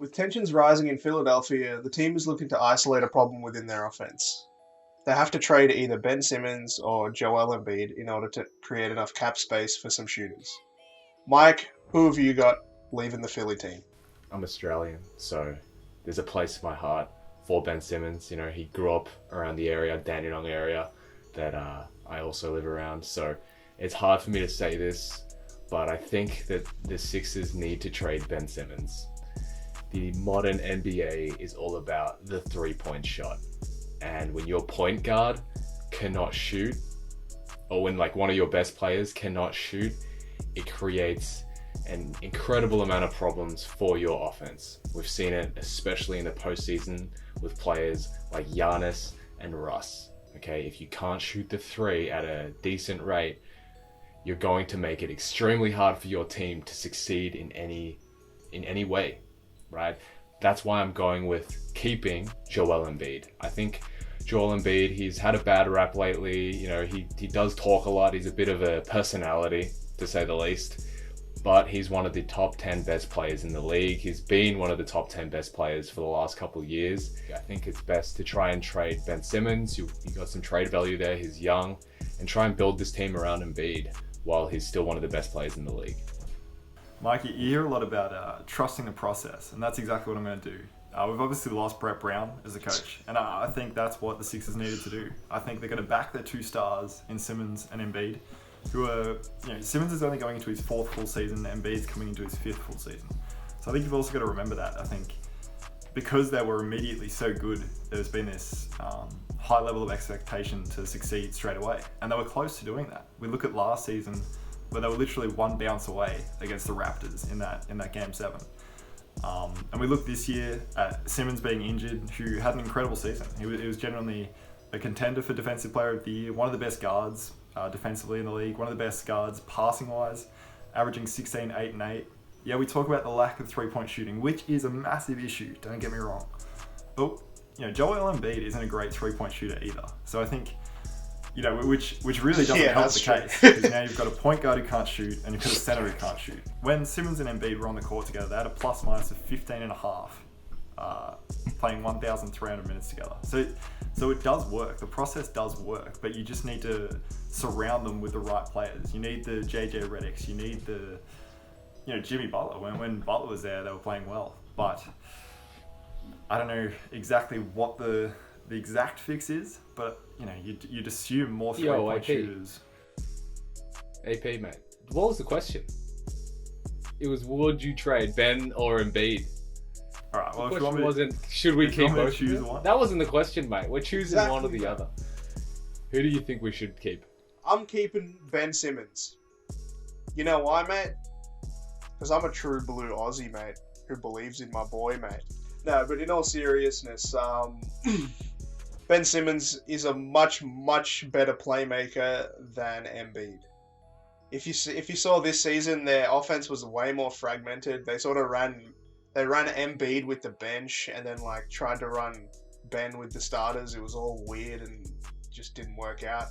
With tensions rising in Philadelphia, the team is looking to isolate a problem within their offense. They have to trade either Ben Simmons or Joel Embiid in order to create enough cap space for some shooters. Mike, who have you got leaving the Philly team? I'm Australian, so there's a place in my heart for Ben Simmons. You know, he grew up around the area, Dandenong area, that I also live around. So it's hard for me to say this, but I think that the Sixers need to trade Ben Simmons. The modern NBA is all about the three-point shot. And when your point guard cannot shoot, or when like one of your best players cannot shoot, it creates an incredible amount of problems for your offense. We've seen it especially in the postseason with players like Giannis and Russ. Okay, if you can't shoot the three at a decent rate, you're going to make it extremely hard for your team to succeed in any way, right? That's why I'm going with keeping Joel Embiid. I think Joel Embiid, he's had a bad rap lately. You know, he does talk a lot. He's a bit of a personality, to say the least. But he's one of the top 10 best players in the league. He's been one of the top 10 best players for the last couple of years. I think it's best to try and trade Ben Simmons. You got some trade value there. He's young. And try and build this team around Embiid while he's still one of the best players in the league. Mike, you hear a lot about trusting the process, and that's exactly what I'm going to do. We've obviously lost Brett Brown as a coach, and I think that's what the Sixers needed to do. I think they're going to back their two stars in Simmons and Embiid, who are, Simmons is only going into his fourth full season, and Embiid's coming into his fifth full season. So I think you've also got to remember that. I think because they were immediately so good, there's been this high level of expectation to succeed straight away, and they were close to doing that. We look at last season, where they were literally one bounce away against the Raptors in that Game 7. And we look this year at Simmons being injured, who had an incredible season. He was genuinely a contender for Defensive Player of the Year, one of the best guards defensively in the league, one of the best guards passing-wise, averaging 16, 8, and 8. Yeah, we talk about the lack of three-point shooting, which is a massive issue, don't get me wrong. But, Joel Embiid isn't a great three-point shooter either. So I think which really doesn't help the case, because now you've got a point guard who can't shoot and you've got a center who can't shoot. When Simmons and Embiid were on the court together, they had a plus minus of 15 and a half, playing 1,300 minutes together. So it does work. The process does work, but you just need to surround them with the right players. You need the JJ Redicks. You need the Jimmy Butler. When Butler was there, they were playing well, but I don't know exactly what the exact fix is, but you'd assume more three-point shooters. AP, mate. What was the question? It was, would you trade Ben or Embiid? All right. Well, the question wasn't, should we keep both of them? One? That wasn't the question, mate. We're choosing one or the other. Who do you think we should keep? I'm keeping Ben Simmons. You know why, mate? Because I'm a true blue Aussie, mate, who believes in my boy, mate. No, but in all seriousness, Ben Simmons is a much, much better playmaker than Embiid. If you saw this season, their offense was way more fragmented. They sort of ran Embiid with the bench and then tried to run Ben with the starters. It was all weird and just didn't work out.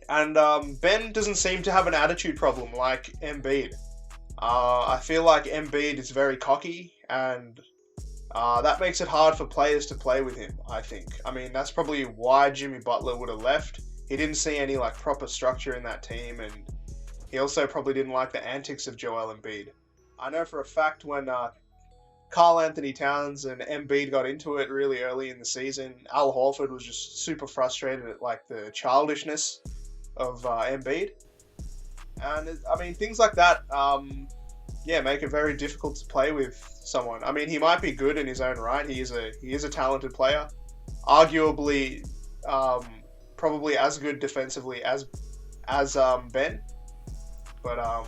Ben doesn't seem to have an attitude problem like Embiid. I feel like Embiid is very cocky, and that makes it hard for players to play with him, I think. I mean, that's probably why Jimmy Butler would have left. He didn't see any proper structure in that team, and he also probably didn't like the antics of Joel Embiid. I know for a fact when Karl Anthony Towns and Embiid got into it really early in the season, Al Horford was just super frustrated at the childishness of Embiid. And I mean, things like that, make it very difficult to play with someone. I mean, he might be good in his own right. He is a talented player, arguably, probably as good defensively as Ben. But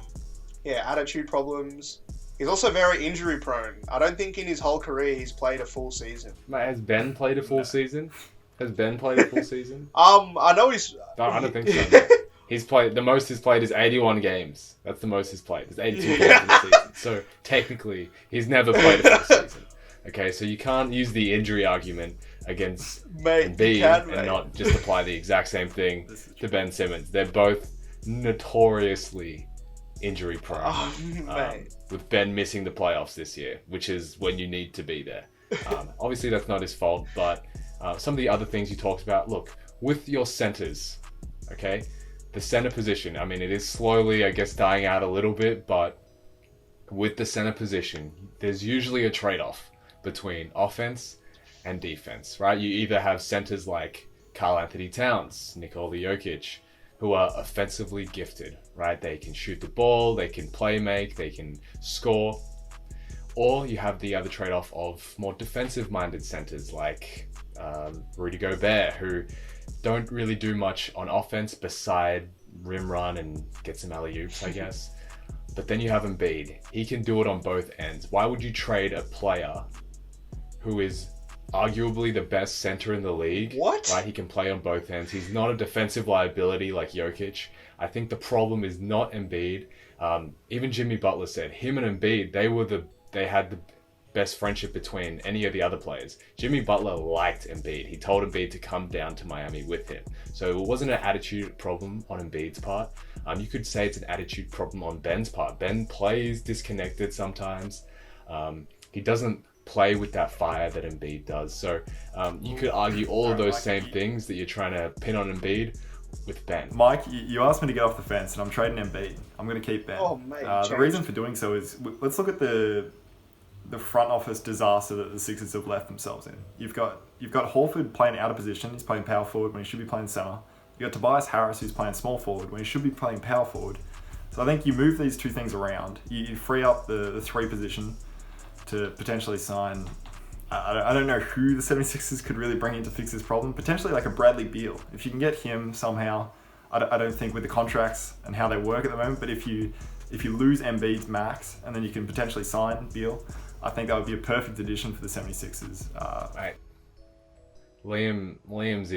attitude problems. He's also very injury prone. I don't think in his whole career he's played a full season. Mate, has Ben played a full season? Has Ben played a full season? I know he's. No, I don't think so. He's played, the most he's played is 81 games. That's the most he's played. There's 82 games in the season. So technically, he's never played a full season. Okay, so you can't use the injury argument against Embiid and not just apply the exact same thing to Ben Simmons. They're both notoriously injury prone. Mate. With Ben missing the playoffs this year, which is when you need to be there. Obviously, that's not his fault, but some of the other things you talked about, look, with your centers, okay, the center position, I mean, it is slowly, I guess, dying out a little bit, but with the center position, there's usually a trade-off between offense and defense, right? You either have centers like Karl Anthony Towns, Nikola Jokic, who are offensively gifted, right? They can shoot the ball, they can play make, they can score. Or you have the other trade-off of more defensive-minded centers like Rudy Gobert, who don't really do much on offense beside rim run and get some alley-oops, I guess. But then you have Embiid. He can do it on both ends. Why would you trade a player who is arguably the best center in the league? What? Right? He can play on both ends. He's not a defensive liability like Jokic. I think the problem is not Embiid. Even Jimmy Butler said him and Embiid, they had the best friendship between any of the other players. Jimmy Butler liked Embiid. He told Embiid to come down to Miami with him. So it wasn't an attitude problem on Embiid's part. You could say it's an attitude problem on Ben's part. Ben plays disconnected sometimes. He doesn't play with that fire that Embiid does. So you could argue all of those same things that you're trying to pin on Embiid with Ben. Mike, you asked me to get off the fence, and I'm trading Embiid. I'm going to keep Ben. Oh, mate, the reason for doing so is let's look at the front office disaster that the Sixers have left themselves in. You've got Horford playing out of position. He's playing power forward when he should be playing center. You got Tobias Harris, who's playing small forward when he should be playing power forward. So I think you move these two things around. You free up the three position to potentially sign. I don't know who the 76ers could really bring in to fix this problem. Potentially like a Bradley Beal. If you can get him somehow, I don't think with the contracts and how they work at the moment, but if you lose Embiid's max and then you can potentially sign Beal, I think that would be a perfect addition for the 76ers. Right. Liam's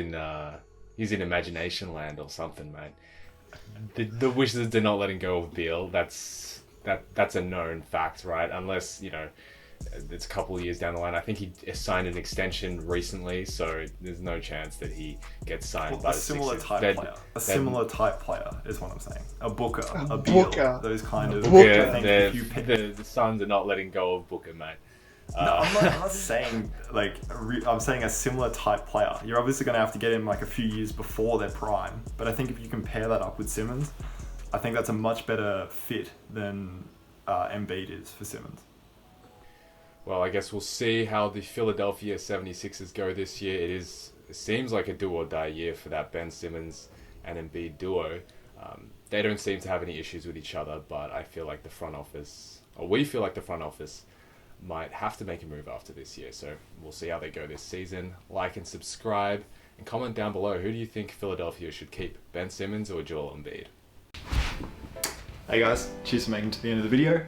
he's in imagination land or something, mate. The Wizards are not letting go of Beal. That's a known fact, right? Unless, it's a couple of years down the line. I think he signed an extension recently, so there's no chance that he gets signed by the Sixers. A similar type player is what I'm saying. A Booker, a Booker. Beal, those kind of. Booker, I think if you pick, the Suns are not letting go of Booker, mate. No, I'm not saying I'm saying a similar type player. You're obviously going to have to get him like a few years before their prime, but I think if you can pair that up with Simmons, I think that's a much better fit than Embiid is for Simmons. Well, I guess we'll see how the Philadelphia 76ers go this year. It seems like a do or die year for that Ben Simmons and Embiid duo. They don't seem to have any issues with each other, but I feel like we feel like the front office might have to make a move after this year. So we'll see how they go this season. Like and subscribe and comment down below. Who do you think Philadelphia should keep, Ben Simmons or Joel Embiid? Hey guys, cheers for making it to the end of the video.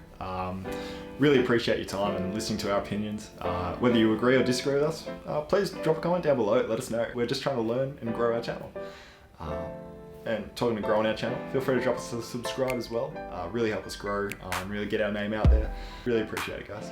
Really appreciate your time and listening to our opinions. Whether you agree or disagree with us, please drop a comment down below. Let us know. We're just trying to learn and grow our channel. And talking to growing our channel, feel free to drop us a subscribe as well. Really help us grow and really get our name out there. Really appreciate it, guys.